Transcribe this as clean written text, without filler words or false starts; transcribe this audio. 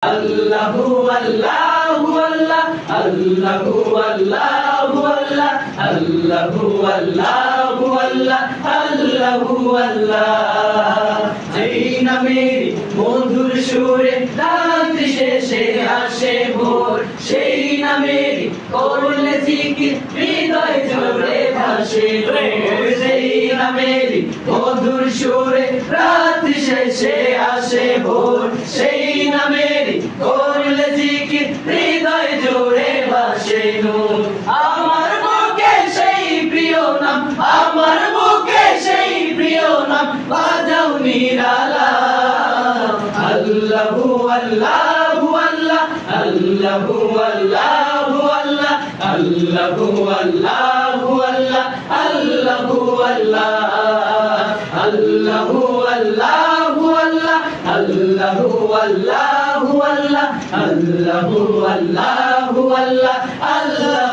Allahu Allahu Allah Allahu Allahu Allah Allahu Allahu Allah Allahu Allah যেই নামের মধুর সুরে রাত শেষে আসে ভোর সেই নামের করলে জিকির হৃদয় জুড়ে ভাসে সেই নামের মধুর সুরে রাত শেষে আসে ভোর সেই নামের করলে জিকির হৃদয় জুড়ে ভাসে নূর আমার বুকে সেই প্রিয় নাম আমার বুকে সেই প্রিয় নাম বাজাও নিরালা আল্লাহু আল্লাহু আল্লাহ আল্লাহু আল্লাহু আল্লাহ আল্লাহু আল্লাহু আল্লাহ আল্লাহু আল্লাহ আল্লাহু আল্লাহু আল্লাহ আল্লাহু আল্লাহু আল্লাহ আল্লাহু আল্লাহু আল্লাহ আল্লাহ